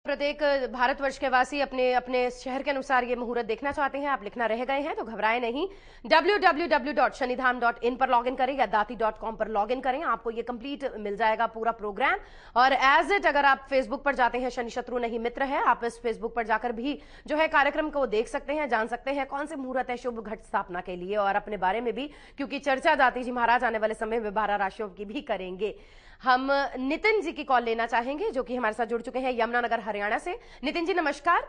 प्रत्येक भारतवर्ष के वासी अपने अपने शहर के अनुसार ये मुहूर्त देखना चाहते हैं। आप लिखना रह गए हैं तो घबराएं नहीं। www.shanidham.in पर लॉगिन करें या दाती.com पर लॉगिन करें, आपको ये कंप्लीट मिल जाएगा पूरा प्रोग्राम। और एज इट अगर आप फेसबुक पर जाते हैं, शनि शत्रु नहीं मित्र है, आप इस फेसबुक पर जाकर भी जो है कार्यक्रम को देख सकते हैं, जान सकते हैं कौन से मुहूर्त है शुभ घट स्थापना के लिए और अपने बारे में भी, क्योंकि चर्चा दाती जी महाराज आने वाले समय में 12 राशियों की भी करेंगे। हम नितिन जी की कॉल लेना चाहेंगे जो कि हमारे साथ जुड़ चुके हैं यमुनानगर हरियाणा से। नितिन जी नमस्कार।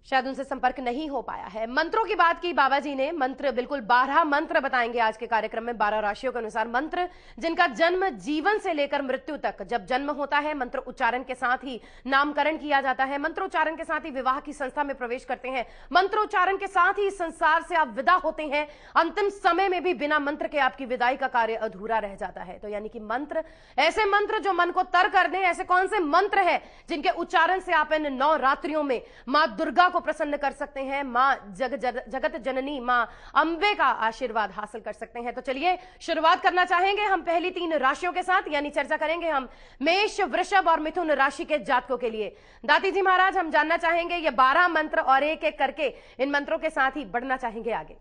शायद उनसे संपर्क नहीं हो पाया है। मंत्रों की बात की बाबा जी ने, मंत्र बिल्कुल 12 मंत्र बताएंगे आज के कार्यक्रम में, 12 राशियों के अनुसार मंत्र जिनका जन्म जीवन से लेकर मृत्यु तक, जब जन्म होता है मंत्र उच्चारण के साथ ही नामकरण किया जाता है, मंत्रोच्चारण के साथ ही विवाह की संस्था में प्रवेश करते हैं, मंत्रोच्चारण के साथ ही संसार से आप विदा होते हैं, अंतिम समय में भी बिना मंत्र के आपकी विदाई का कार्य अधूरा रह जाता है। तो यानी कि मंत्र, ऐसे मंत्र जो मन को तर कर दें, ऐसे कौन से मंत्र है जिनके उच्चारण से आप इन 9 रात्रियों में मां दुर्गा को प्रसन्न कर सकते हैं, मां जगत जननी मां अंबे का आशीर्वाद हासिल कर सकते हैं। तो चलिए शुरुआत करना चाहेंगे हम पहली 3 राशियों के साथ, यानी चर्चा करेंगे हम मेष, वृषभ और मिथुन राशि के जातकों के लिए। दाती जी महाराज हम जानना चाहेंगे ये 12 मंत्र और एक एक करके इन मंत्रों के साथ ही बढ़ना चाहेंगे आगे।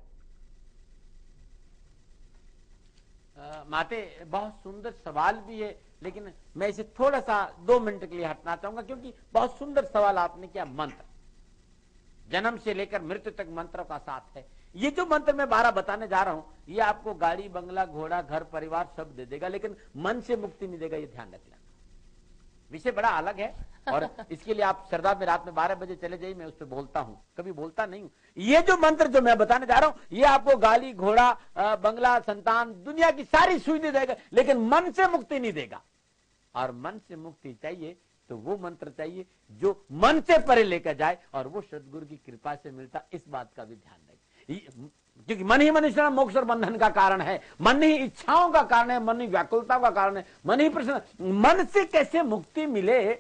माते बहुत सुंदर सवाल भी है, लेकिन मैं इसे थोड़ा सा 2 मिनट के लिए हटना चाहूंगा, क्योंकि बहुत सुंदर सवाल आपने किया। मंत्र जन्म से लेकर मृत्यु तक मंत्रों का साथ है। ये जो मंत्र मैं 12 बताने जा रहा हूं, ये आपको गाड़ी, बंगला, घोड़ा, घर, परिवार सब दे देगा, लेकिन मन से मुक्ति नहीं देगा, ये ध्यान रख लेना। विषय बड़ा अलग है और इसके लिए आप श्रद्धा में रात में 12 बजे चले जाइए, मैं उस पर बोलता हूं, कभी बोलता नहीं हूं। ये जो मंत्र जो मैं बताने जा रहा हूं, ये आपको गाड़ी, घोड़ा, बंगला, संतान, दुनिया की सारी सुविधा देगा, लेकिन मन से मुक्ति नहीं देगा। और मन से मुक्ति चाहिए तो वो मंत्र चाहिए जो मन से परे लेकर जाए, और वो सदगुरु की कृपा से मिलता, इस बात का भी ध्यान रखें। क्योंकि मन ही मनुष्य मोक्ष और बंधन का कारण है, मन ही इच्छाओं का कारण है, मन ही व्याकुलता का कारण है, मन ही प्रश्न। मन से कैसे मुक्ति मिले,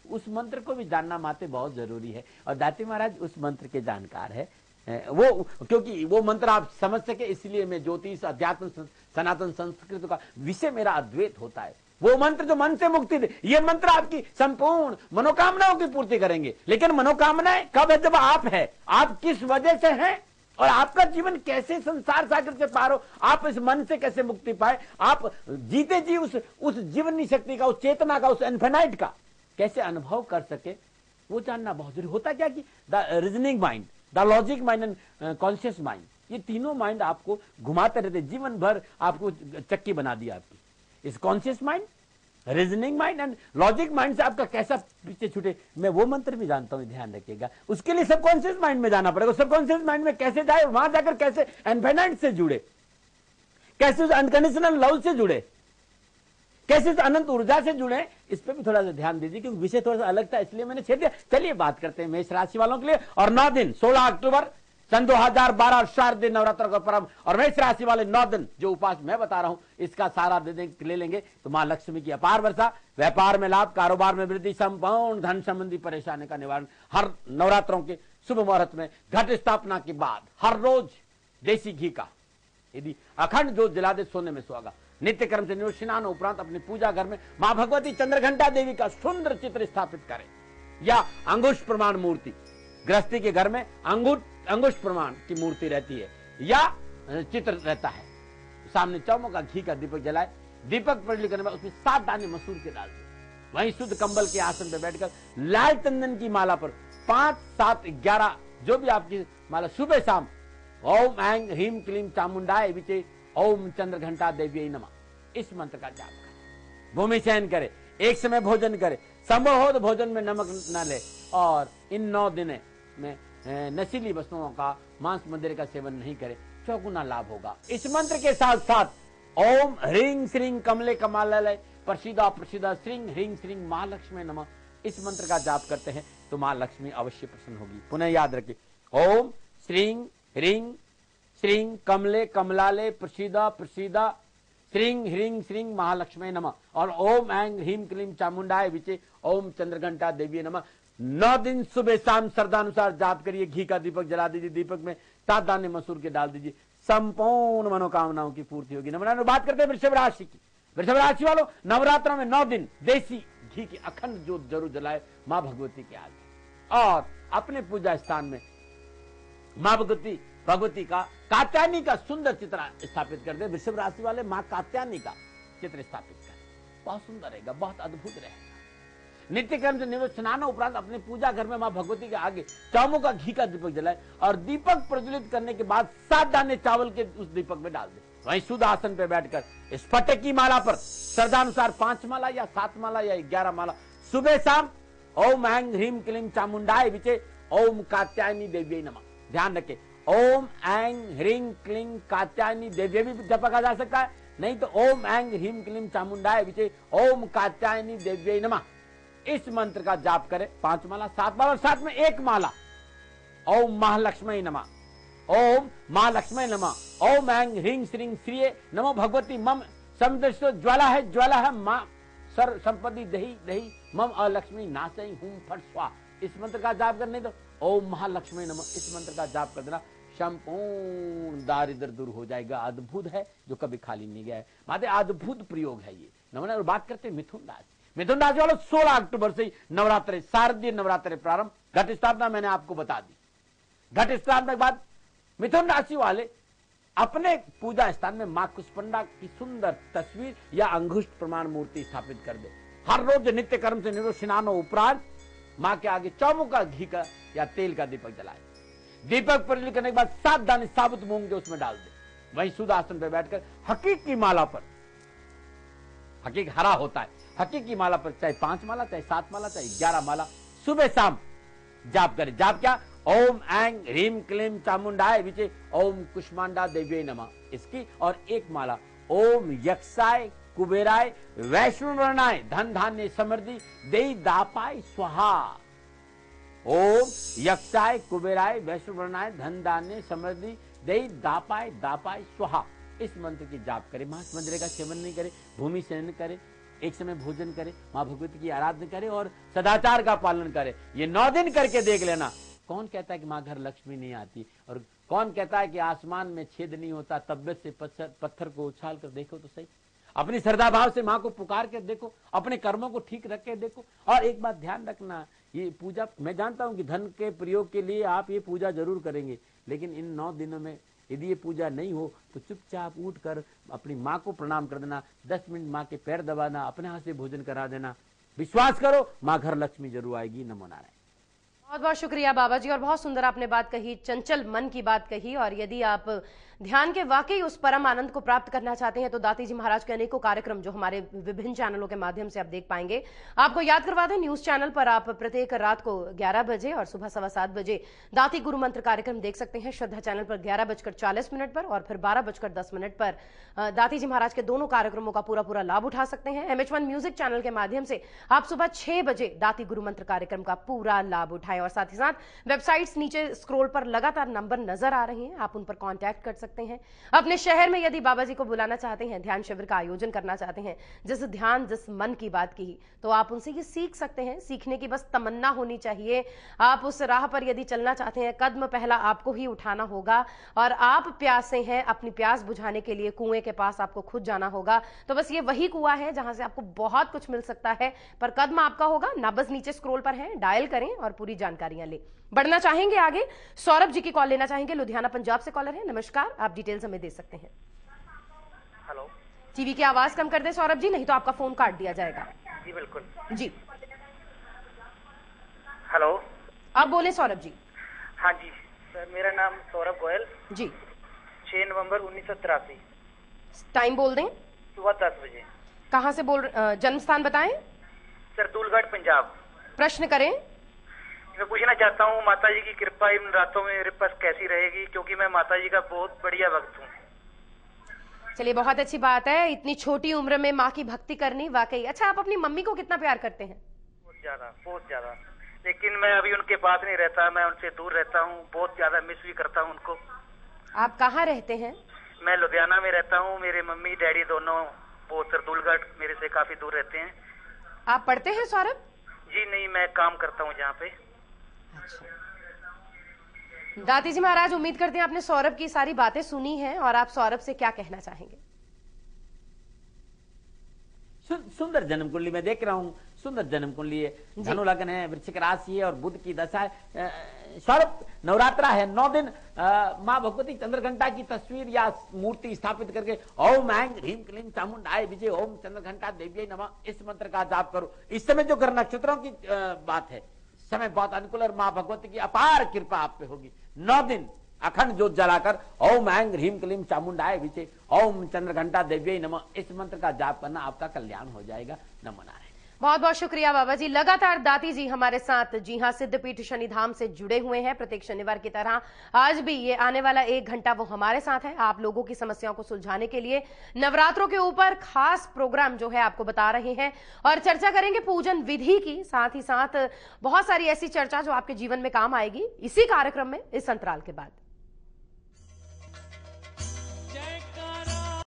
उस मंत्र को भी जानना माते बहुत जरूरी है। और दाती महाराज उस मंत्र के जानकार है, वो क्योंकि वो मंत्र आप समझ सके, इसलिए मैं ज्योतिष, अध्यात्म, सनातन संस्कृत का विषय मेरा अद्वैत होता है। वो मंत्र जो मन से मुक्ति दे, ये मंत्र आपकी संपूर्ण मनोकामनाओं की पूर्ति करेंगे। लेकिन मनोकामनाएं कब है? जब आप है, आप किस वजह से हैं और आपका जीवन कैसे संसार सागर से पार हो, आप इस मन से कैसे मुक्ति पाए, आप जीते जी उस जीवनी शक्ति का, उस चेतना का, उस इन्फिनाइट का कैसे अनुभव कर सके, वो जानना बहुत जरूरी होता। क्या कि the reasoning mind, the logic mind and conscious mind, ये तीनों माइंड आपको घुमाते रहते, जीवन भर आपको चक्की बना दिया आपकी। इस conscious mind, reasoning mind and logic mind से आपका कैसा पीछे छूटे, मैं वो मंत्र भी जानता हूं, ध्यान रखिएगा। उसके लिए सबकॉन्शियस माइंड में जाना पड़ेगा। सबकॉन्शियस माइंड में कैसे जाए, वहां जाकर कैसे इन्फिनाइट से जुड़े, कैसे उस अनकंडीशनल लव से जुड़े, कैसे उस अनंत ऊर्जा से जुड़े, इस पर भी थोड़ा सा ध्यान दीजिए, क्योंकि विषय थोड़ा सा अलग था, इसलिए मैंने छेड़ दिया। चलिए बात करते हैं मेष राशि वालों के लिए। और 9 दिन 16 अक्टूबर सन 2012 शारदीय नवरात्र का पर्व, और मेष राशि वाले 9 दिन जो उपास मैं बता रहा हूं, इसका सारा ले लेंगे तो मां लक्ष्मी की अपार वर्षा, व्यापार में लाभ, कारोबार में वृद्धि, संपूर्ण धन संबंधी परेशानी का निवारण। हर नवरात्रों के शुभ मुहूर्त में घट स्थापना के बाद हर रोज देसी घी का यदि अखंड जोत जला दे, सोने में सुहागा। नित्य कर्म से स्नान उपरांत अपनी पूजा घर में मां भगवती चंद्रघंटा देवी का सुंदर चित्र स्थापित करें, या अंगुष्ठ प्रमाण मूर्ति, गृहस्थी के घर में अंगुष्ठ प्रमाण की मूर्ति रहती है या चित्र रहता है, सामने चौमुखा घी का दीपक जलाए, दीपक प्रज्वलित करने में उसमें 7 दाने मसूर के डाल दे, वहीं शुद्ध कंबल के आसन पर बैठकर लाल चंदन की माला पर 5, 7, 11 जो भी आपकी माला, सुबह शाम ओम ऐं ह्रीं क्लीं चामुंडाय विचे ओम चंद्रघंटा देवी नमः, इस मंत्र का जाप करें। भूमि चयन करे, एक समय भोजन करे, संभव हो तो भोजन में नमक न ले, और इन 9 दिन में नशीली वस्तुओं का, मांस मंदिर का सेवन नहीं करे, चौगुना लाभ होगा। इस मंत्र के साथ साथ ओम ह्रीं श्रीं कमले कमालय प्रसीदा प्रसीदा श्रीं ह्रीं श्रीं महालक्ष्मी नमः, इस मंत्र का जाप करते हैं तो मां लक्ष्मी अवश्य प्रसन्न होगी। पुनः याद रखिए, ओम श्रीं ह्रीं श्रीं कमले कमलाले प्रसीदा प्रसीदा श्रीं ह्रीं श्रीं महालक्ष्मी नमः, और ओम ऐं ह्रीं क्लीं चामुंडाय विचे ओम चंद्रघंटा देवी नमः। 9 दिन सुबह शाम श्रद्धानुसार जाप करिए, घी का दीपक जला दीजिए, दीपक में 7 दाने मसूर के डाल दीजिए, संपूर्ण मनोकामनाओं की पूर्ति होगी। नंबर बात करते हैं वृषभ राशि की। वृषभ राशि वालों, नवरात्रों में 9 दिन देसी घी की अखंड ज्योत जरूर जलाए मां भगवती के आगे। और अपने पूजा स्थान में मां भगवती का कात्यायनी का सुंदर चित्र स्थापित कर दे। वृषभ राशि वाले मां कात्यायनी का चित्र स्थापित करें, बहुत सुंदर रहेगा, बहुत अद्भुत रहेगा। नित्य कर्म से निवृत्त स्नान उपरांत अपने पूजा घर में मां भगवती के आगे चावलों का घी का दीपक जलाए और दीपक प्रज्वलित करने के बाद 7 दाने चावल के उस दीपक में डाल दे। वहीं शुद्ध आसन पर बैठकर स्फटिक की माला पर श्रद्धानुसार 5 माला या 7 माला या 11 माला सुबह शाम ओम ऐं ह्रीं क्लीं चामुंडाय विचे ओम कात्यायनी देव्यै नमः। ध्यान रखें, ओम ऐं ह्रीं क्लीं कात्यायनी देव्यै भी जपा जा सकता है, नहीं तो ओम ऐं ह्रीं क्लीं चामुंडाय विचे ओम कात्यायनी देव्यै नमः। इस मंत्र का जाप करें 5 माला 7 बार और साथ में 1 माला ओम महालक्ष्मी नमः, ओम महालक्ष्मी नमः, ओम ऐं ह्रीं श्रीं श्रिये नमो भगवती मम समदृष्टो ज्वाला है मां सर संपत्ति दही दही मम अलक्ष्मी नासई हूं फट स्वा। इस मंत्र का जाप करने तो ओम महालक्ष्मी नमः इस मंत्र का जाप कर देना, संपूर्ण दारिद्र दूर हो जाएगा। अद्भुत है, जो कभी खाली नहीं गया है। माते अद्भुत प्रयोग है ये। नमन बात करते मिथुन राशि। मिथुन राशि वालों 16 अक्टूबर से नवरात्रि, शारदीय नवरात्रि प्रारंभ। घट स्थापना मैंने आपको बता दी। घट स्थापना के बाद मिथुन राशि वाले अपने पूजा स्थान में मां कुष्मांडा की सुंदर तस्वीर या अंगुष्ठ प्रमाण मूर्ति स्थापित कर दे। हर रोज नित्य कर्म से निवृत्त स्नान उपरांत मां के आगे चौमुख का घी का या तेल का दीपक जलाए। दीपक प्रज्वलित करने के बाद 7 दाने साबुत मूंग के उसमें डाल दे। वहीं शुद्ध आसन पर बैठकर हकीक की माला पर, हकीक हरा होता है, हकीक की माला पर चाहे 5 माला चाहे 7 माला चाहे 11 माला सुबह शाम जाप करे। जाप क्या? ओम ऐं ह्रीं क्लीं चामुंडाय विचे ओम कुष्मांडा देव्यै नमः इसकी, और 1 माला ओम यक्षाय कुबेराय वैष्णववर्णाय धन धान्य समृद्धि देई दापाय स्वाहा। ओम यक्षाय कुबेराय वैष्णववर्णाय धन धान्य समृद्धि देई दापाय स्वाहा। इस मंत्र की जाप करे। मांस मंदिर का सेवन नहीं करे, भूमि शयन करे, एक समय भोजन करे, मां भगवती की आराधना करे और सदाचार का पालन करे। ये 9 दिन करके देख लेना। कौन कहता है कि मां घर लक्ष्मी नहीं आती, और कौन कहता है कि आसमान में छेद नहीं होता, तबियत से पत्थर को उछाल कर देखो तो सही। अपनी श्रद्धा भाव से मां को पुकार कर देखो, अपने कर्मों को ठीक रख के देखो। और एक बात ध्यान रखना, ये पूजा मैं जानता हूं कि धन के प्रयोग के लिए आप ये पूजा जरूर करेंगे, लेकिन इन 9 दिनों में यदि ये पूजा नहीं हो तो चुपचाप उठकर अपनी मां को प्रणाम कर देना, 10 मिनट मां के पैर दबाना, अपने हाथ से भोजन करा देना। विश्वास करो, मां घर लक्ष्मी जरूर आएगी। नमो नारायण। बहुत बहुत शुक्रिया बाबा जी, और बहुत सुंदर आपने बात कही, चंचल मन की बात कही। और यदि आप ध्यान के वाकई उस परम आनंद को प्राप्त करना चाहते हैं तो दाती जी महाराज के अनेकों कार्यक्रम जो हमारे विभिन्न चैनलों के माध्यम से आप देख पाएंगे। आपको याद करवा दें, न्यूज चैनल पर आप प्रत्येक रात को 11 बजे और सुबह 7:15 बजे दाती गुरु मंत्र कार्यक्रम देख सकते हैं। श्रद्धा चैनल पर 11:40 पर और फिर 12:10 पर दाती जी महाराज के दोनों कार्यक्रमों का पूरा लाभ उठा सकते हैं। MH1 म्यूजिक चैनल के माध्यम से आप सुबह 6 बजे दाती गुरु मंत्र कार्यक्रम का पूरा लाभ उठाएं। और साथ ही साथ वेबसाइट्स नीचे स्क्रॉल पर लगातार नंबर नजर आ रहे हैं, आप उन पर कांटेक्ट कर सकते हैं। अपने शहर में यदि बाबा जी को बुलाना चाहते हैं, ध्यान शिविर का आयोजन करना चाहते हैं, जिस ध्यान जिस मन की बात की, तो आप उनसे ये सीख सकते हैं। सीखने की बस तमन्ना होनी चाहिए। आप उस राह पर यदि चलना चाहते हैं, कदम पहला आपको ही उठाना होगा। और आप प्यासे हैं, अपनी प्यास बुझाने के लिए कुएं के पास आपको खुद जाना होगा। तो बस ये वही कुआं है जहां से आपको बहुत कुछ मिल सकता है, पर कदम आपका होगा। नंबर्स नीचे स्क्रॉल पर हैं, डायल करें और पूरी जानकारियां लें। बढ़ना चाहेंगे आगे, सौरभ जी की कॉल लेना चाहेंगे, लुधियाना पंजाब से कॉलर है। नमस्कार, आप डिटेल्स हमें दे सकते हैं। हेलो, टीवी की आवाज कम कर दे सौरभ जी, नहीं तो आपका फोन काट दिया जाएगा। जी बिल्कुल जी, हेलो, आप बोले सौरभ जी। हाँ जी सर, मेरा नाम सौरभ गोयल जी। 6 नवंबर 1983, टाइम बोल दें। सुबह 10 बजे। कहाँ से जन्म स्थान बताएं। सर, दूलगढ़ पंजाब। प्रश्न करें। मैं पूछना चाहता हूँ, माता जी की कृपा इन रातों में मेरे पास कैसी रहेगी, क्योंकि मैं माता जी का बहुत बढ़िया भक्त हूँ। चलिए, बहुत अच्छी बात है, इतनी छोटी उम्र में माँ की भक्ति करनी वाकई। अच्छा, आप अपनी मम्मी को कितना प्यार करते हैं? बहुत ज्यादा, लेकिन मैं अभी उनके पास नहीं रहता, मैं उनसे दूर रहता हूँ, बहुत ज्यादा मिस भी करता हूँ उनको। आप कहाँ रहते हैं? मैं लुधियाना में रहता हूँ। मेरे मम्मी डैडी दोनों वो सरदूलगढ़ मेरे से काफी दूर रहते हैं। आप पढ़ते हैं सौरभ? जी नहीं, मैं काम करता हूँ जहाँ पे। अच्छा। दाती जी महाराज, उम्मीद करते हैं आपने सौरभ की सारी बातें सुनी हैं, और आप सौरभ से क्या कहना चाहेंगे? सुंदर जन्म कुंडली में देख रहा हूं, सुंदर जन्म कुंडली है, धनु लग्न है, वृश्चिक राशि है और बुध की दशा है। सर्व नवरात्रा है, 9 दिन माँ भगवती चंद्रघंटा की तस्वीर या मूर्ति स्थापित करके ओम ऐं ह्रीं क्लीं चामुंडाय विजय ओम चंद्रघंटा देव्यै नमः इस मंत्र का जाप करो। इस समय जो ग्रह नक्षत्रों की बात है, समय बहुत अनुकूल और माँ भगवती की अपार कृपा आप पे होगी। 9 दिन अखंड जोत जलाकर ओम ऐं ह्रीं क्लीं चामुंडाय विजय ओम चंद्रघंटा देव्यै नमः इस मंत्र का जाप करना, आपका कल्याण हो जाएगा। नमो नारायण। बहुत बहुत शुक्रिया बाबा जी। लगातार दाती जी हमारे साथ, जी हाँ, सिद्धपीठ शनिधाम से जुड़े हुए हैं प्रत्येक शनिवार की तरह। आज भी ये आने वाला 1 घंटा वो हमारे साथ है, आप लोगों की समस्याओं को सुलझाने के लिए नवरात्रों के ऊपर खास प्रोग्राम जो है आपको बता रहे हैं और चर्चा करेंगे पूजन विधि की, साथ ही साथ बहुत सारी ऐसी चर्चा जो आपके जीवन में काम आएगी इसी कार्यक्रम में इस अंतराल के बाद।